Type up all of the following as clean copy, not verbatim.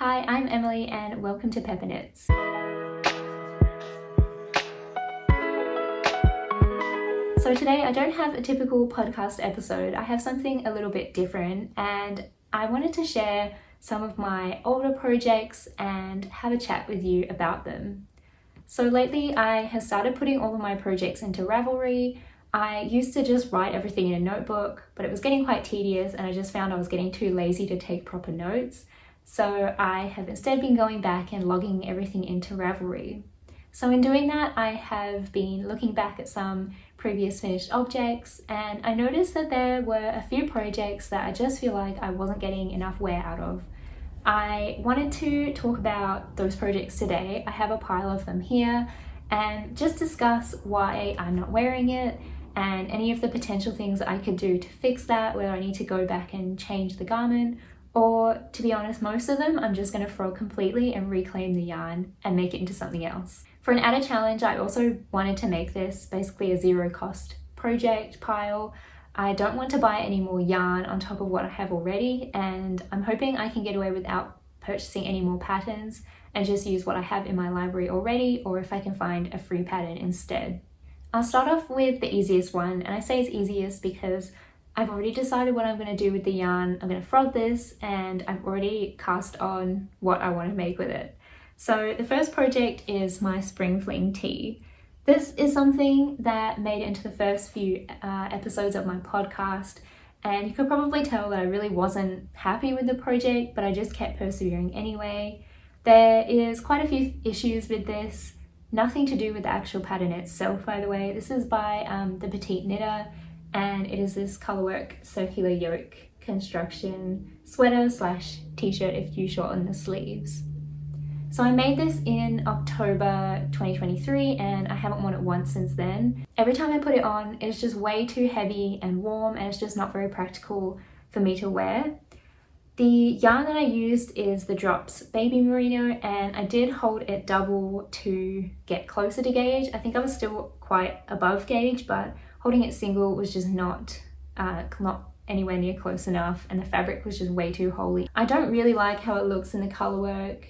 Hi, I'm Emily and welcome to PetiteKnit. So today I don't have a typical podcast episode. I have something a little bit different and I wanted to share some of my older projects and have a chat with you about them. So lately I have started putting all of my projects into Ravelry. I used to just write everything in a notebook, but it was getting quite tedious and I just found I was getting too lazy to take proper notes. So I have instead been going back and logging everything into Ravelry. So in doing that, I have been looking back at some previous finished objects and I noticed that there were a few projects that I just feel like I wasn't getting enough wear out of. I wanted to talk about those projects today. I have a pile of them here and just discuss why I'm not wearing it and any of the potential things that I could do to fix that, whether I need to go back and change the garment, or to be honest, most of them I'm just going to throw completely and reclaim the yarn and make it into something else. For an added challenge, I also wanted to make this basically a zero cost project pile. I don't want to buy any more yarn on top of what I have already, and I'm hoping I can get away without purchasing any more patterns and just use what I have in my library already, or if I can find a free pattern instead. I'll start off with the easiest one, and I say it's easiest because I've already decided what I'm going to do with the yarn. I'm going to frog this and I've already cast on what I want to make with it. So the first project is my Springfling tee. This is something that made it into the first few episodes of my podcast, and you could probably tell that I really wasn't happy with the project, but I just kept persevering anyway. There is quite a few issues with this, nothing to do with the actual pattern itself, by the way. This is by the Petite knitter, and it is this colorwork circular yoke construction sweater / t-shirt if you shorten the sleeves. So I made this in October 2023 and I haven't worn it once since then. Every time I put it on, it's just way too heavy and warm and it's just not very practical for me to wear. The yarn that I used is the Drops Baby Merino, and I did hold it double to get closer to gauge. I think I was still quite above gauge, but holding it single was just not anywhere near close enough, and the fabric was just way too holey. I don't really like how it looks in the colorwork,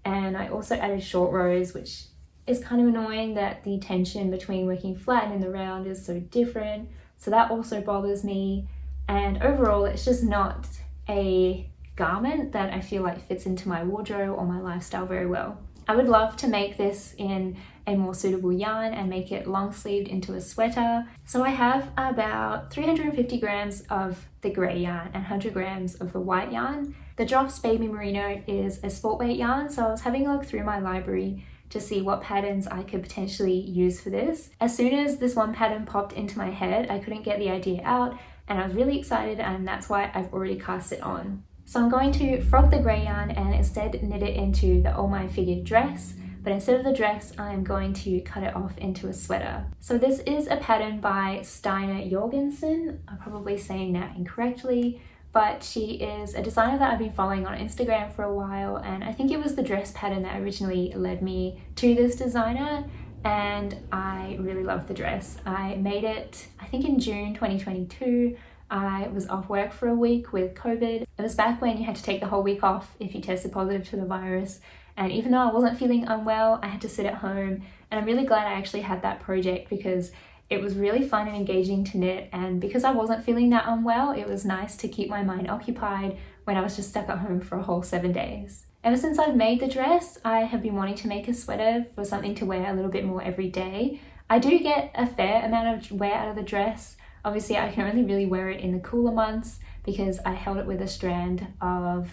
and I also added short rows, which is kind of annoying that the tension between working flat and in the round is so different. So that also bothers me, and overall it's just not a garment that I feel like fits into my wardrobe or my lifestyle very well. I would love to make this in a more suitable yarn and make it long sleeved into a sweater. So I have about 350 grams of the grey yarn and 100 grams of the white yarn. The Drops Baby Merino is a sport weight yarn, so I was having a look through my library to see what patterns I could potentially use for this. As soon as this one pattern popped into my head, I couldn't get the idea out and I was really excited, and that's why I've already cast it on. So I'm going to frog the grey yarn and instead knit it into the All My Figured dress, but instead of the dress, I'm going to cut it off into a sweater. So this is a pattern by Stine Jørgensen. I'm probably saying that incorrectly, but she is a designer that I've been following on Instagram for a while, and I think it was the dress pattern that originally led me to this designer, and I really love the dress. I made it, I think in June 2022. I was off work for a week with COVID. It was back when you had to take the whole week off if you tested positive to the virus. And even though I wasn't feeling unwell, I had to sit at home. And I'm really glad I actually had that project because it was really fun and engaging to knit. And because I wasn't feeling that unwell, it was nice to keep my mind occupied when I was just stuck at home for a whole 7 days. Ever since I've made the dress, I have been wanting to make a sweater for something to wear a little bit more every day. I do get a fair amount of wear out of the dress. Obviously, I can only really wear it in the cooler months because I held it with a strand of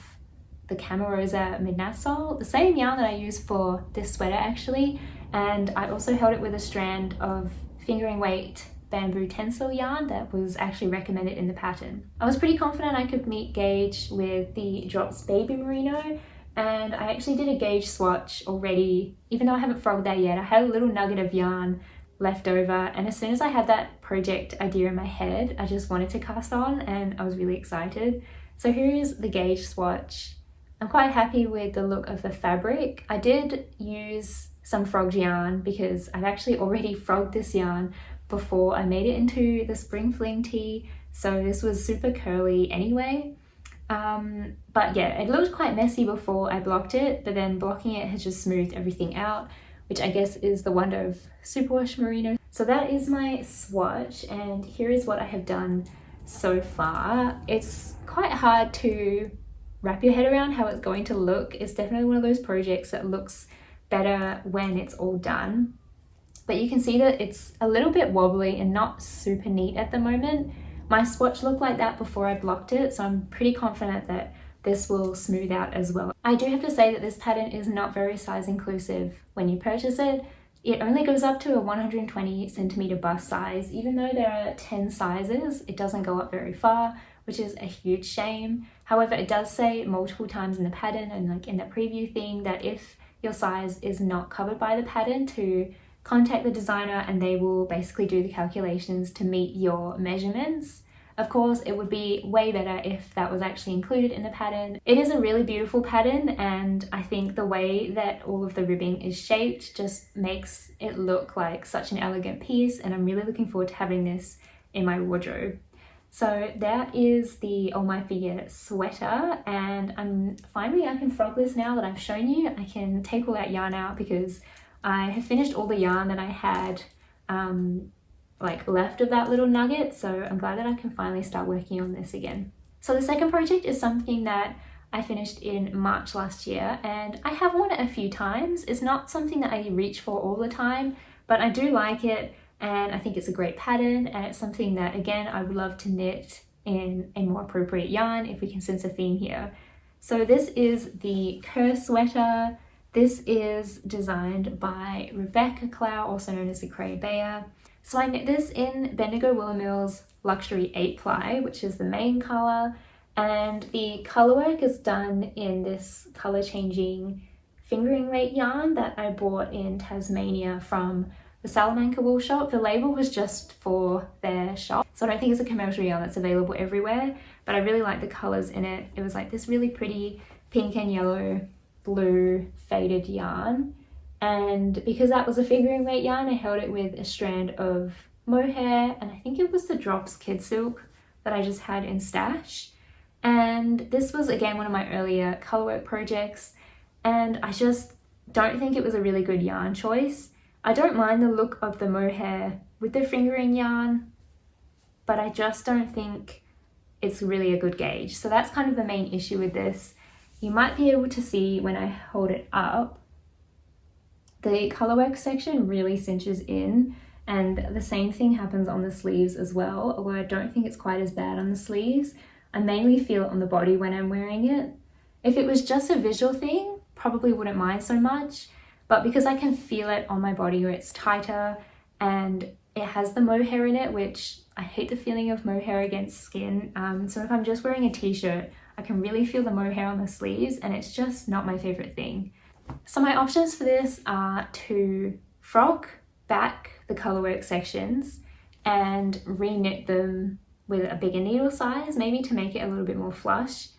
the Camarosa Midnight Sol, the same yarn that I use for this sweater actually, and I also held it with a strand of fingering weight bamboo tencel yarn that was actually recommended in the pattern. I was pretty confident I could meet gauge with the Drops Baby Merino, and I actually did a gauge swatch already. Even though I haven't frogged that yet, I had a little nugget of yarn left over, and as soon as I had that project idea in my head, I just wanted to cast on and I was really excited. So here is the gauge swatch. I'm quite happy with the look of the fabric. I did use some frogged yarn because I've actually already frogged this yarn before I made it into the Springfling tee, so this was super curly anyway. But yeah, it looked quite messy before I blocked it, but then blocking it has just smoothed everything out, which I guess is the wonder of superwash merino. So that is my swatch, and here is what I have done so far. It's quite hard to wrap your head around how it's going to look. It's definitely one of those projects that looks better when it's all done. But you can see that it's a little bit wobbly and not super neat at the moment. My swatch looked like that before I blocked it, so I'm pretty confident that this will smooth out as well. I do have to say that this pattern is not very size inclusive when you purchase it. It only goes up to a 120 centimeter bust size. Even though there are 10 sizes, it doesn't go up very far, which is a huge shame. However, it does say multiple times in the pattern and like in the preview thing that if your size is not covered by the pattern, to contact the designer and they will basically do the calculations to meet your measurements. Of course, it would be way better if that was actually included in the pattern. It is a really beautiful pattern, and I think the way that all of the ribbing is shaped just makes it look like such an elegant piece, and I'm really looking forward to having this in my wardrobe. So that is the All My Figure sweater, and finally I can frog this now that I've shown you. I can take all that yarn out because I have finished all the yarn that I had left of that little nugget, so I'm glad that I can finally start working on this again. So the second project is something that I finished in March last year, and I have worn it a few times. It's not something that I reach for all the time, but I do like it, and I think it's a great pattern, and it's something that, again, I would love to knit in a more appropriate yarn if we can sense a theme here. So this is the Kerr sweater. This is designed by Rebecca Clow, also known as the Cray Bayer. So I knit this in Bendigo Willamille's Luxury 8-ply, which is the main colour, and the colourwork is done in this colour-changing fingering weight yarn that I bought in Tasmania from the Salamanca wool shop. The label was just for their shop, so I don't think it's a commercial yarn that's available everywhere, but I really like the colours in it. It was like this really pretty pink and yellow blue faded yarn, and because that was a fingering weight yarn, I held it with a strand of mohair, and I think it was the Drops Kid Silk that I just had in stash. And this was again one of my earlier colourwork projects, and I just don't think it was a really good yarn choice. I don't mind the look of the mohair with the fingering yarn, but I just don't think it's really a good gauge. So that's kind of the main issue with this. You might be able to see when I hold it up, the colourwork section really cinches in, and the same thing happens on the sleeves as well, although I don't think it's quite as bad on the sleeves. I mainly feel it on the body when I'm wearing it. If it was just a visual thing, probably wouldn't mind so much, but because I can feel it on my body where it's tighter and it has the mohair in it, which I hate the feeling of mohair against skin. So if I'm just wearing a t-shirt, I can really feel the mohair on the sleeves, and it's just not my favourite thing. So my options for this are to frog back the colourwork sections and re-knit them with a bigger needle size, maybe to make it a little bit more flush.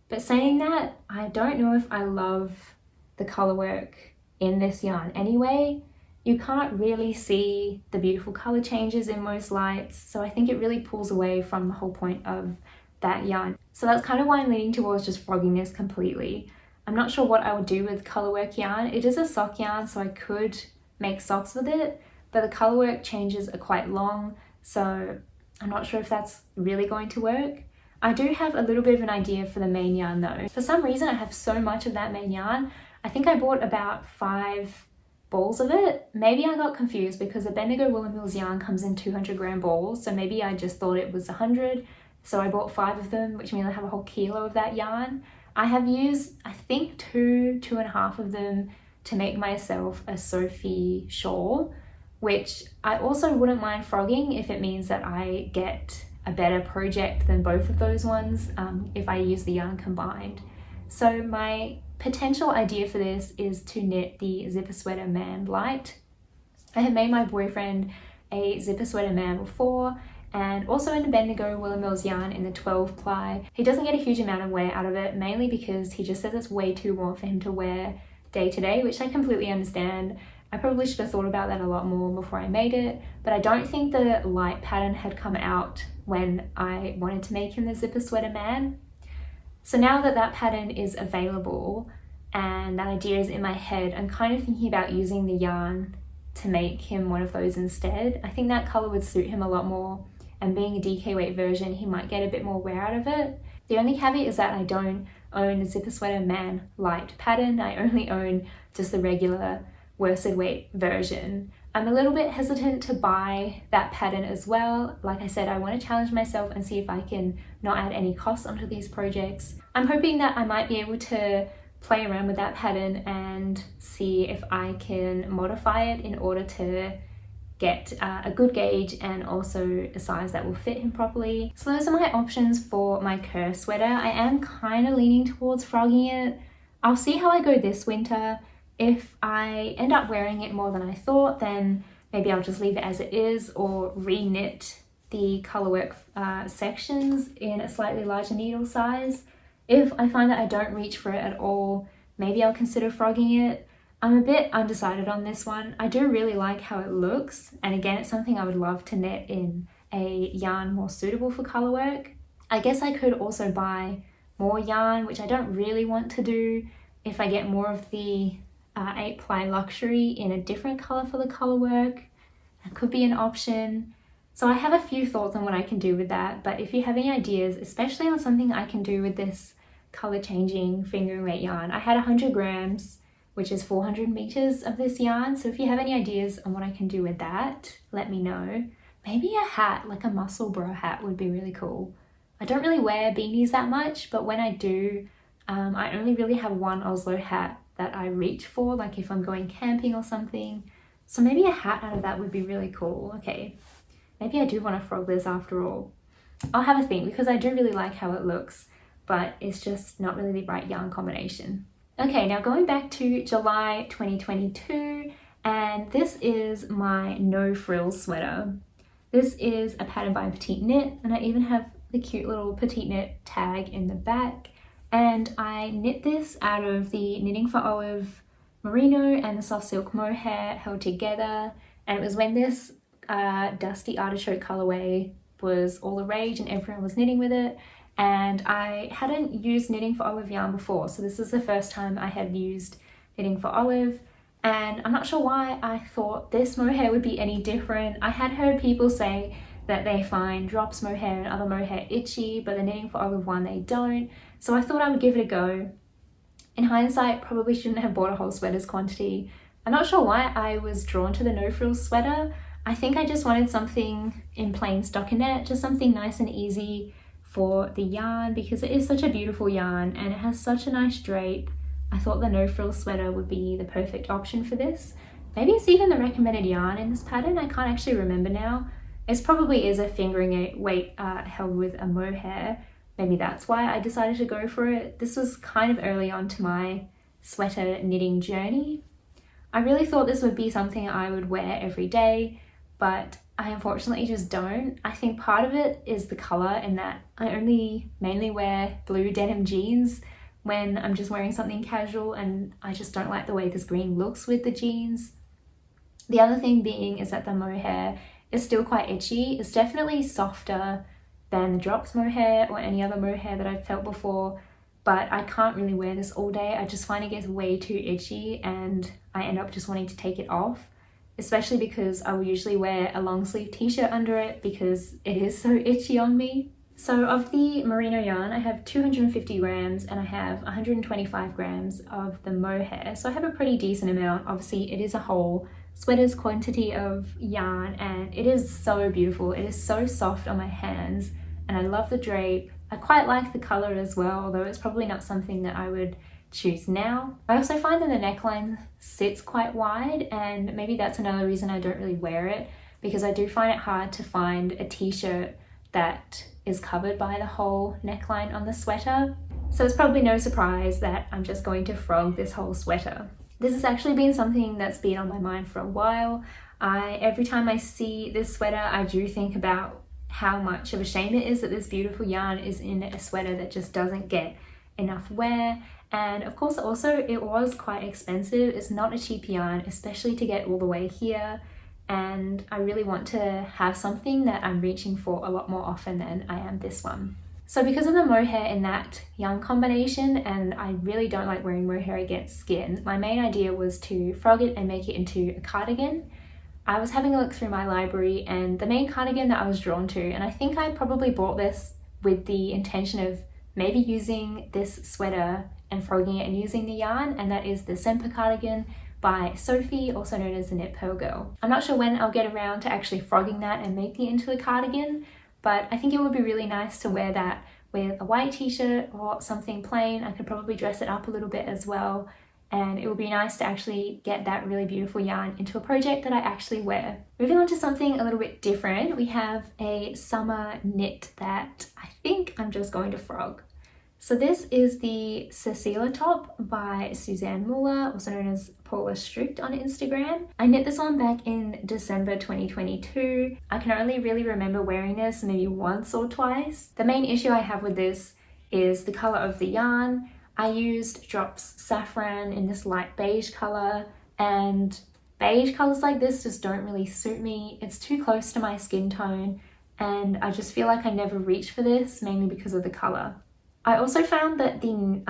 But saying that, I don't know if I love the colourwork in this yarn anyway. You can't really see the beautiful colour changes in most lights, so I think it really pulls away from the whole point of that yarn. So that's kind of why I'm leaning towards just frogging this completely. I'm not sure what I would do with colourwork yarn. It is a sock yarn, so I could make socks with it, but the colourwork changes are quite long, so I'm not sure if that's really going to work. I do have a little bit of an idea for the main yarn though. For some reason I have so much of that main yarn. I think I bought about 5 balls of it. Maybe I got confused because the Bendigo Willamille's yarn comes in 200 gram balls, so maybe I just thought it was 100. So I bought 5 of them, which means I have a whole kilo of that yarn. I have used, I think, 2.5 of them to make myself a Sophie shawl, which I also wouldn't mind frogging if it means that I get a better project than both of those ones if I use the yarn combined. So my potential idea for this is to knit the Zipper Sweater Man Light. I have made my boyfriend a Zipper Sweater Man before, and also in the Bendigo Willamille's yarn in the 12-ply. He doesn't get a huge amount of wear out of it, mainly because he just says it's way too warm for him to wear day to day, which I completely understand. I probably should have thought about that a lot more before I made it, but I don't think the light pattern had come out when I wanted to make him the Zipper Sweater Man. So now that that pattern is available and that idea is in my head, I'm kind of thinking about using the yarn to make him one of those instead. I think that colour would suit him a lot more, and being a DK weight version, he might get a bit more wear out of it. The only caveat is that I don't own the Zipper Sweater Man Light pattern. I only own just the regular worsted weight version. I'm a little bit hesitant to buy that pattern as well. Like I said, I want to challenge myself and see if I can not add any costs onto these projects. I'm hoping that I might be able to play around with that pattern and see if I can modify it in order to get a good gauge and also a size that will fit him properly. So those are my options for my Kerr sweater. I am kind of leaning towards frogging it. I'll see how I go this winter. If I end up wearing it more than I thought, then maybe I'll just leave it as it is or re-knit the colourwork sections in a slightly larger needle size. If I find that I don't reach for it at all, maybe I'll consider frogging it. I'm a bit undecided on this one. I do really like how it looks, and again, it's something I would love to knit in a yarn more suitable for colourwork. I guess I could also buy more yarn, which I don't really want to do. If I get more of the 8-ply luxury in a different colour for the colourwork, that could be an option. So I have a few thoughts on what I can do with that, but if you have any ideas, especially on something I can do with this colour changing fingering weight yarn, I had 100 grams, which is 400 meters of this yarn. So if you have any ideas on what I can do with that, let me know. Maybe a hat, like a Musselburgh hat, would be really cool. I don't really wear beanies that much, but when I do, I only really have one Oslo hat that I reach for, like if I'm going camping or something. So maybe a hat out of that would be really cool. Okay, maybe I do want to frog this after all. I'll have a think, because I do really like how it looks, but it's just not really the right yarn combination. Okay, now going back to July 2022, and this is my no frills sweater. This is a pattern by PetiteKnit, and I even have the cute little PetiteKnit tag in the back. And I knit this out of the Knitting for Olive merino and the soft silk mohair held together. And it was when this dusty artichoke colorway was all the rage and everyone was knitting with it. And I hadn't used Knitting for Olive yarn before, so this was the first time I had used Knitting for Olive. And I'm not sure why I thought this mohair would be any different. I had heard people say that they find drops mohair and other mohair itchy, but the Knitting for Olive one they don't. So I thought I would give it a go. In hindsight, probably shouldn't have bought a whole sweater's quantity. I'm not sure why I was drawn to the no frills sweater. I think I just wanted something in plain stockinette, just something nice and easy for the yarn, because it is such a beautiful yarn and it has such a nice drape. I thought the no frills sweater would be the perfect option for this. Maybe it's even the recommended yarn in this pattern, I can't actually remember now. It probably is a fingering weight held with a mohair. Maybe that's why I decided to go for it. This was kind of early on to my sweater knitting journey. I really thought this would be something I would wear every day, but I unfortunately just don't. I think part of it is the colour, in that I only mainly wear blue denim jeans when I'm just wearing something casual, and I just don't like the way this green looks with the jeans. The other thing being is that the mohair is still quite itchy. It's definitely softer than the drops mohair or any other mohair that I've felt before, but I can't really wear this all day. I just find it gets way too itchy and I end up just wanting to take it off, especially because I will usually wear a long sleeve t-shirt under it because it is so itchy on me. So of the merino yarn, I have 250 grams and I have 125 grams of the mohair. So I have a pretty decent amount. Obviously it is a whole sweater's quantity of yarn and it is so beautiful. It is so soft on my hands and I love the drape. I quite like the color as well, although it's probably not something that I would choose now. I also find that the neckline sits quite wide, and maybe that's another reason I don't really wear it, because I do find it hard to find a t-shirt that is covered by the whole neckline on the sweater. So it's probably no surprise that I'm just going to frog this whole sweater. This has actually been something that's been on my mind for a while. Every time I see this sweater, I do think about how much of a shame it is that this beautiful yarn is in a sweater that just doesn't get enough wear. And of course also it was quite expensive. It's not a cheap yarn, especially to get all the way here. And I really want to have something that I'm reaching for a lot more often than I am this one. So because of the mohair in that yarn combination, and I really don't like wearing mohair against skin, my main idea was to frog it and make it into a cardigan. I was having a look through my library, and the main cardigan that I was drawn to, and I think I probably bought this with the intention of maybe using this sweater and frogging it and using the yarn, and that is the Semper cardigan by Sophie, also known as the Knit Pearl Girl. I'm not sure when I'll get around to actually frogging that and making it into a cardigan, but I think it would be really nice to wear that with a white t-shirt or something plain. I could probably dress it up a little bit as well, and it would be nice to actually get that really beautiful yarn into a project that I actually wear. Moving on to something a little bit different, we have a summer knit that I think I'm just going to frog. So this is the Cecile top by Susanne Müller, also known as Paula Strict on Instagram. I knit this one back in December 2022. I can only really remember wearing this maybe once or twice. The main issue I have with this is the color of the yarn. I used Drops Saffron in this light beige color, and beige colors like this just don't really suit me. It's too close to my skin tone, and I just feel like I never reach for this, mainly because of the color. I also found that the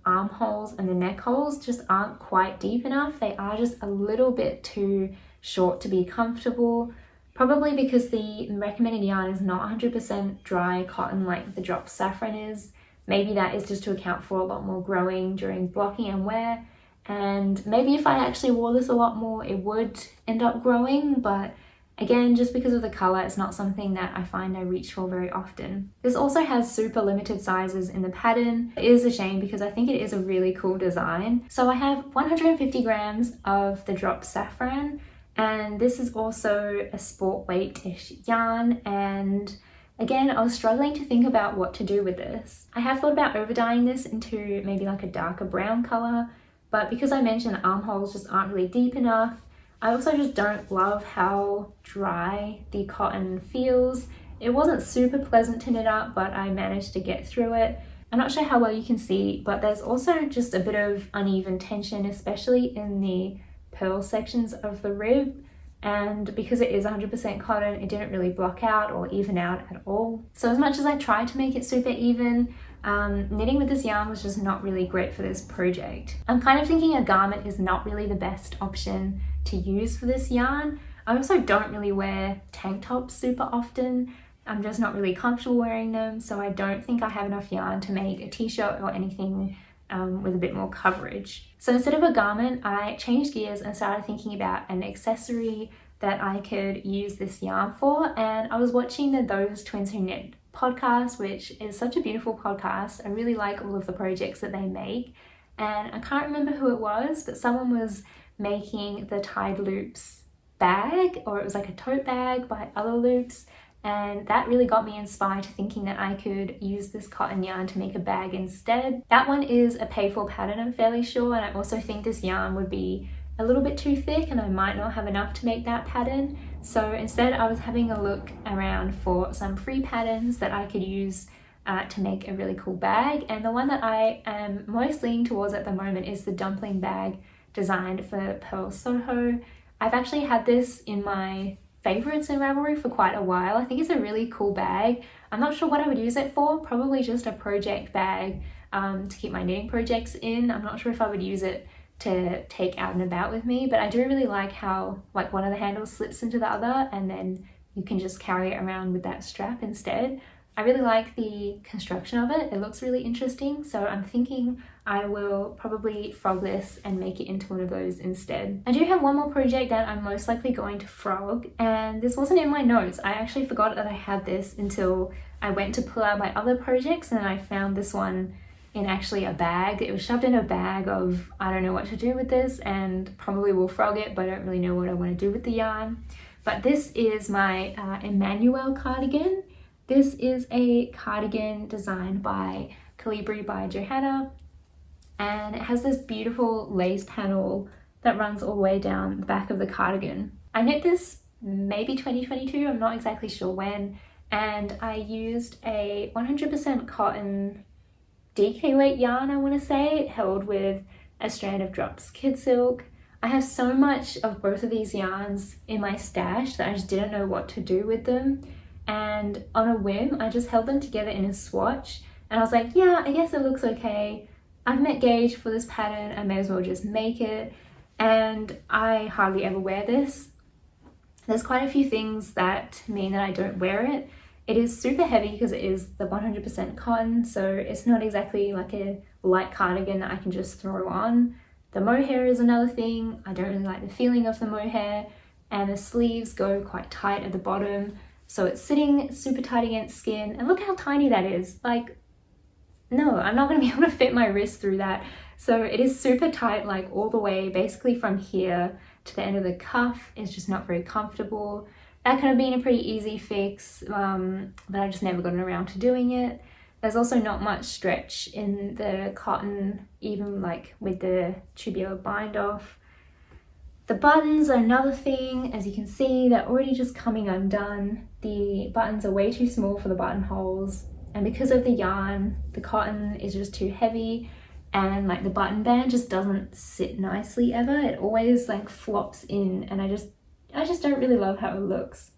armholes and the neck holes just aren't quite deep enough. They are just a little bit too short to be comfortable, probably because the recommended yarn is not 100% dry cotton like the Drop Saffron is. Maybe that is just to account for a lot more growing during blocking and wear, and maybe if I actually wore this a lot more it would end up growing, but again, just because of the colour, it's not something that I find I reach for very often. This also has super limited sizes in the pattern. It is a shame because I think it is a really cool design. So I have 150 grams of the Drop Saffron, and this is also a sport weight-ish yarn, and again, I was struggling to think about what to do with this. I have thought about over dyeing this into maybe like a darker brown colour, but because I mentioned the armholes just aren't really deep enough, I also just don't love how dry the cotton feels. It wasn't super pleasant to knit up, but I managed to get through it. I'm not sure how well you can see, but there's also just a bit of uneven tension, especially in the purl sections of the rib. And because it is 100% cotton, it didn't really block out or even out at all. So as much as I tried to make it super even, knitting with this yarn was just not really great for this project. I'm kind of thinking a garment is not really the best option to use for this yarn. I also don't really wear tank tops super often. I'm just not really comfortable wearing them, so I don't think I have enough yarn to make a t-shirt or anything with a bit more coverage. So instead of a garment, I changed gears and started thinking about an accessory that I could use this yarn for, and I was watching the Those Twins Who Knit podcast, which is such a beautiful podcast. I really like all of the projects that they make, and I can't remember who it was, but someone was making the Tide Loops bag, or it was like a tote bag by Other Loops, and that really got me inspired to thinking that I could use this cotton yarn to make a bag instead. That one is a pay-for pattern, I'm fairly sure, and I also think this yarn would be a little bit too thick and I might not have enough to make that pattern. So instead I was having a look around for some free patterns that I could use to make a really cool bag, and the one that I am most leaning towards at the moment is the Dumpling bag designed for Purl Soho. I've actually had this in my favorites in Ravelry for quite a while. I think it's a really cool bag. I'm not sure what I would use it for, probably just a project bag to keep my knitting projects in. I'm not sure if I would use it to take out and about with me, but I do really like how like one of the handles slips into the other and then you can just carry it around with that strap instead. I really like the construction of it. It looks really interesting, so I'm thinking I will probably frog this and make it into one of those instead. I do have one more project that I'm most likely going to frog, and this wasn't in my notes. I actually forgot that I had this until I went to pull out my other projects, and then I found this one in actually a bag. It was shoved in a bag of I don't know what to do with this, and probably will frog it, but I don't really know what I want to do with the yarn. But this is my Emmanuel cardigan. This is a cardigan designed by Kolibri by Johanna, and it has this beautiful lace panel that runs all the way down the back of the cardigan. I knit this maybe 2022, I'm not exactly sure when, and I used a 100% cotton DK weight yarn, I want to say, held with a strand of Drops Kid Silk. I have so much of both of these yarns in my stash that I just didn't know what to do with them. and on a whim I just held them together in a swatch and I was like, yeah, I guess it looks okay. I've met gauge for this pattern, I may as well just make it. And I hardly ever wear this. There's quite a few things that mean that I don't wear it. It is super heavy because it is the 100% cotton, so it's not exactly like a light cardigan that I can just throw on. The mohair is another thing. I don't really like the feeling of the mohair, and the sleeves go quite tight at the bottom, so it's sitting super tight against skin. And look how tiny that is. Like, no, I'm not going to be able to fit my wrist through that. So it is super tight, like all the way basically from here to the end of the cuff. It's just not very comfortable. That could have been a pretty easy fix, but I've just never gotten around to doing it. There's also not much stretch in the cotton, even like with the tubular bind off. The buttons are another thing. As you can see, they're already just coming undone. The buttons are way too small for the buttonholes, and because of the yarn, the cotton is just too heavy, and like the button band just doesn't sit nicely ever. It always like flops in, and I just don't really love how it looks.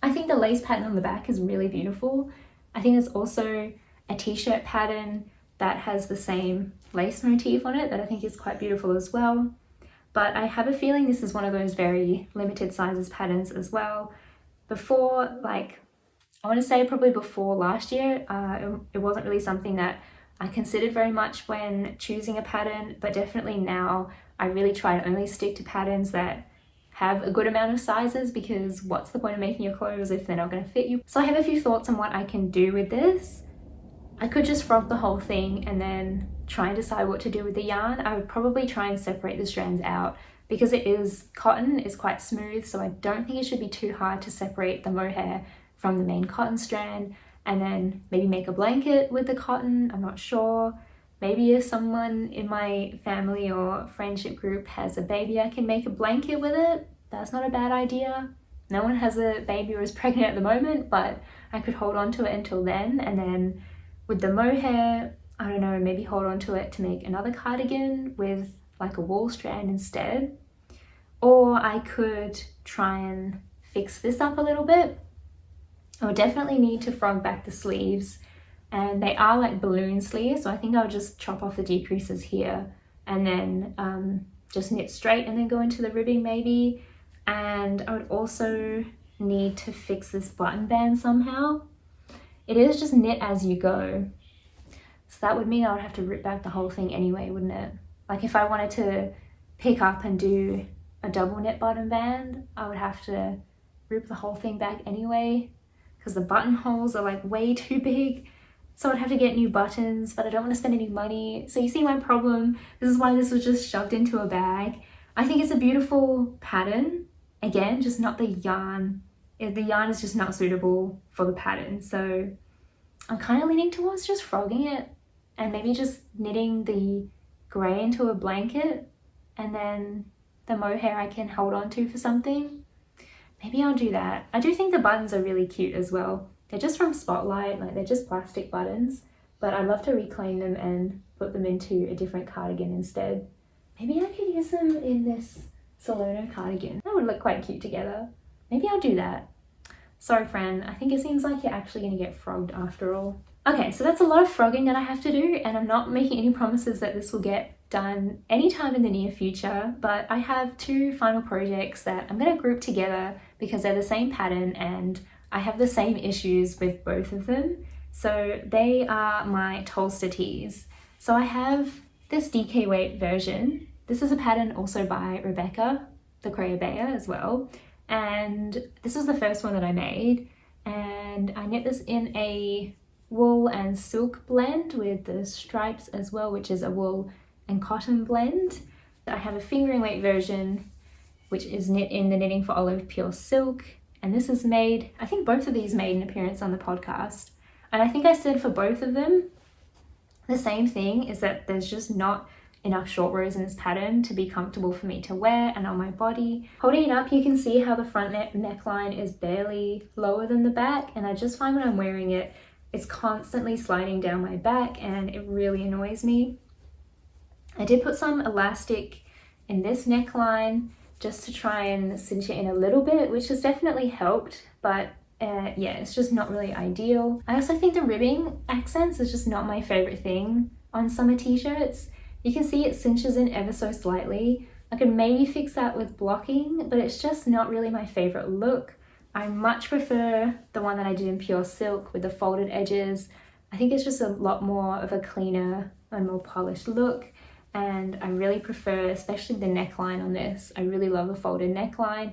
I think the lace pattern on the back is really beautiful. I think there's also a t-shirt pattern that has the same lace motif on it that I think is quite beautiful as well. But I have a feeling this is one of those very limited sizes patterns as well. Before, like, I want to say probably before last year, it wasn't really something that I considered very much when choosing a pattern, but definitely now I really try to only stick to patterns that have a good amount of sizes, because what's the point of making your clothes if they're not going to fit you? So I have a few thoughts on what I can do with this. I could just frog the whole thing and then try and decide what to do with the yarn. I would probably try and separate the strands out, because it is cotton, it's quite smooth, so I don't think it should be too hard to separate the mohair from the main cotton strand, and then maybe make a blanket with the cotton. I'm not sure. Maybe if someone in my family or friendship group has a baby, I can make a blanket with it. That's not a bad idea. No one has a baby or is pregnant at the moment, but I could hold on to it until then. And then with the mohair, I don't know, maybe hold on to it to make another cardigan with like a wool strand instead. Or I could try and fix this up a little bit. I would definitely need to frog back the sleeves, and they are like balloon sleeves, so I think I'll just chop off the decreases here and then just knit straight and then go into the ribbing maybe. And I would also need to fix this button band somehow. It is just knit as you go, so that would mean I would have to rip back the whole thing anyway, wouldn't it? Like if I wanted to pick up and do a double knit button band, I would have to rip the whole thing back anyway, because the buttonholes are like way too big. So I'd have to get new buttons, but I don't want to spend any money. So you see my problem. This is why this was just shoved into a bag. I think it's a beautiful pattern. Again, just not the yarn. The yarn is just not suitable for the pattern. So I'm kind of leaning towards just frogging it and maybe just knitting the grey into a blanket, and then the mohair I can hold on to for something. Maybe I'll do that. I do think the buttons are really cute as well. They're just from Spotlight, like they're just plastic buttons, but I'd love to reclaim them and put them into a different cardigan instead. Maybe I could use them in this Salerno cardigan. That would look quite cute together. Maybe I'll do that. Sorry, friend, I think it seems like you're actually going to get frogged after all. Okay, so that's a lot of frogging that I have to do, and I'm not making any promises that this will get done anytime in the near future, but I have two final projects that I'm going to group together because they're the same pattern and I have the same issues with both of them. So they are my Tolsta tees. So I have this DK weight version. This is a pattern also by Rebecca, the Crayobear as well. And this was the first one that I made. And I knit this in a wool and silk blend with the stripes as well, which is a wool and cotton blend. I have a fingering weight version, which is knit in the Knitting for Olive pure silk. And this is made, I think both of these made an appearance on the podcast. And I think I said for both of them, the same thing is that there's just not enough short rows in this pattern to be comfortable for me to wear and on my body. Holding it up, you can see how the front neckline is barely lower than the back. And I just find when I'm wearing it, it's constantly sliding down my back and it really annoys me. I did put some elastic in this neckline just to try and cinch it in a little bit, which has definitely helped, but yeah, it's just not really ideal. I also think the ribbing accents is just not my favorite thing on summer t-shirts. You can see it cinches in ever so slightly. I could maybe fix that with blocking, but it's just not really my favorite look. I much prefer the one that I did in pure silk with the folded edges. I think it's just a lot more of a cleaner and more polished look, and I really prefer especially the neckline on this. I really love the folded neckline.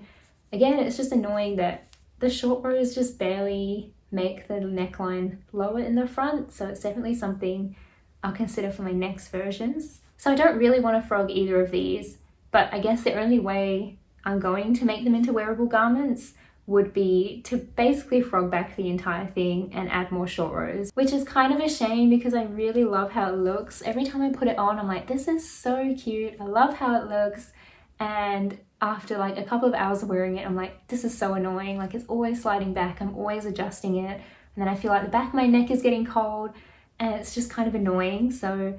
Again, it's just annoying that the short rows just barely make the neckline lower in the front, so it's definitely something I'll consider for my next versions. So I don't really want to frog either of these, but I guess the only way I'm going to make them into wearable garments would be to basically frog back the entire thing and add more short rows, which is kind of a shame because I really love how it looks. Every time I put it on, I'm like, this is so cute. I love how it looks. And after like a couple of hours of wearing it, I'm like, this is so annoying. Like, it's always sliding back. I'm always adjusting it. And then I feel like the back of my neck is getting cold and it's just kind of annoying. So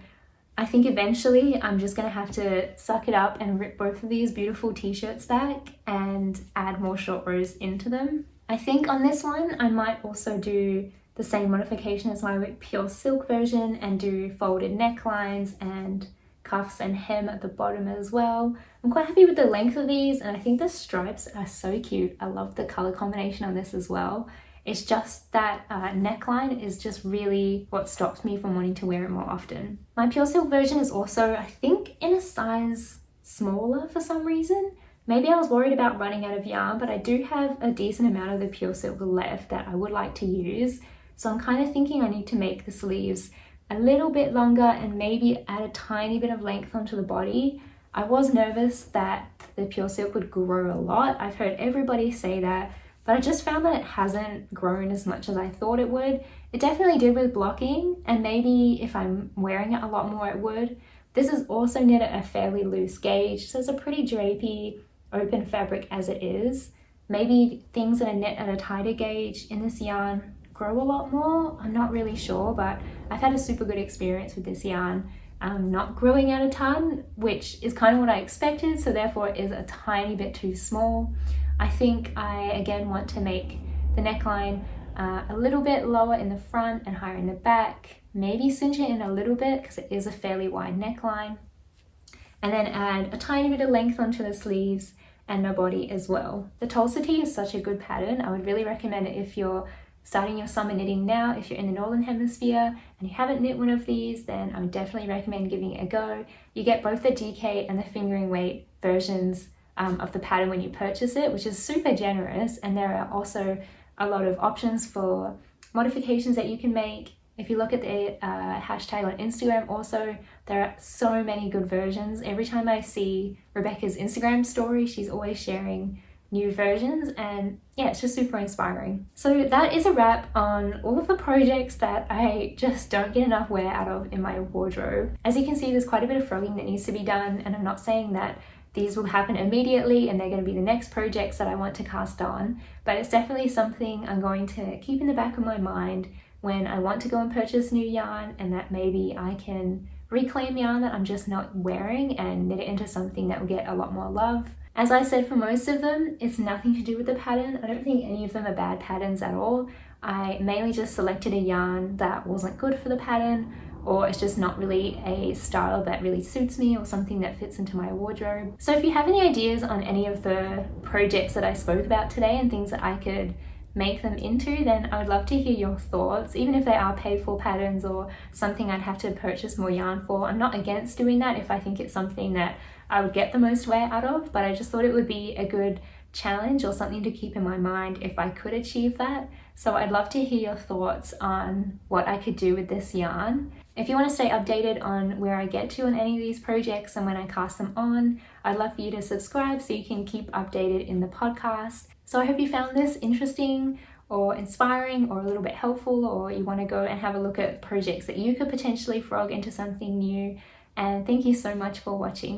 I think eventually I'm just gonna have to suck it up and rip both of these beautiful t-shirts back and add more short rows into them. I think on this one, I might also do the same modification as my pure silk version and do folded necklines and cuffs and hem at the bottom as well. I'm quite happy with the length of these, and I think the stripes are so cute. I love the color combination on this as well. It's just that neckline is just really what stops me from wanting to wear it more often. My pure silk version is also, I think, in a size smaller for some reason. Maybe I was worried about running out of yarn, but I do have a decent amount of the pure silk left that I would like to use. So I'm kind of thinking I need to make the sleeves a little bit longer and maybe add a tiny bit of length onto the body. I was nervous that the pure silk would grow a lot. I've heard everybody say that, but I just found that it hasn't grown as much as I thought it would. It definitely did with blocking, and maybe if I'm wearing it a lot more it would. This is also knit at a fairly loose gauge, so it's a pretty drapey, open fabric as it is. Maybe things that are knit at a tighter gauge in this yarn grow a lot more. I'm not really sure, but I've had a super good experience with this yarn. Not growing out a ton, which is kind of what I expected, so therefore it is a tiny bit too small. I think I again want to make the neckline a little bit lower in the front and higher in the back, maybe cinch it in a little bit because it is a fairly wide neckline, and then add a tiny bit of length onto the sleeves and my body as well. The Tolsta tee is such a good pattern. I would really recommend it if you're starting your summer knitting now. If you're in the Northern Hemisphere and you haven't knit one of these, then I would definitely recommend giving it a go. You get both the DK and the fingering weight versions of the pattern when you purchase it, which is super generous, and there are also a lot of options for modifications that you can make. If you look at the hashtag on Instagram also, there are so many good versions. Every time I see Rebecca's Instagram story, she's always sharing new versions, and yeah, it's just super inspiring. So that is a wrap on all of the projects that I just don't get enough wear out of in my wardrobe. As you can see, there's quite a bit of frogging that needs to be done, and I'm not saying that these will happen immediately and they're going to be the next projects that I want to cast on, but it's definitely something I'm going to keep in the back of my mind when I want to go and purchase new yarn, and that maybe I can reclaim yarn that I'm just not wearing and knit it into something that will get a lot more love. As I said, for most of them, it's nothing to do with the pattern. I don't think any of them are bad patterns at all. I mainly just selected a yarn that wasn't good for the pattern, or it's just not really a style that really suits me or something that fits into my wardrobe. So if you have any ideas on any of the projects that I spoke about today and things that I could make them into, then I would love to hear your thoughts, even if they are paid for patterns or something I'd have to purchase more yarn for. I'm not against doing that if I think it's something that I would get the most wear out of, but I just thought it would be a good challenge or something to keep in my mind if I could achieve that. So I'd love to hear your thoughts on what I could do with this yarn. If you want to stay updated on where I get to on any of these projects and when I cast them on, I'd love for you to subscribe so you can keep updated in the podcast. So I hope you found this interesting or inspiring or a little bit helpful, or you want to go and have a look at projects that you could potentially frog into something new. And thank you so much for watching.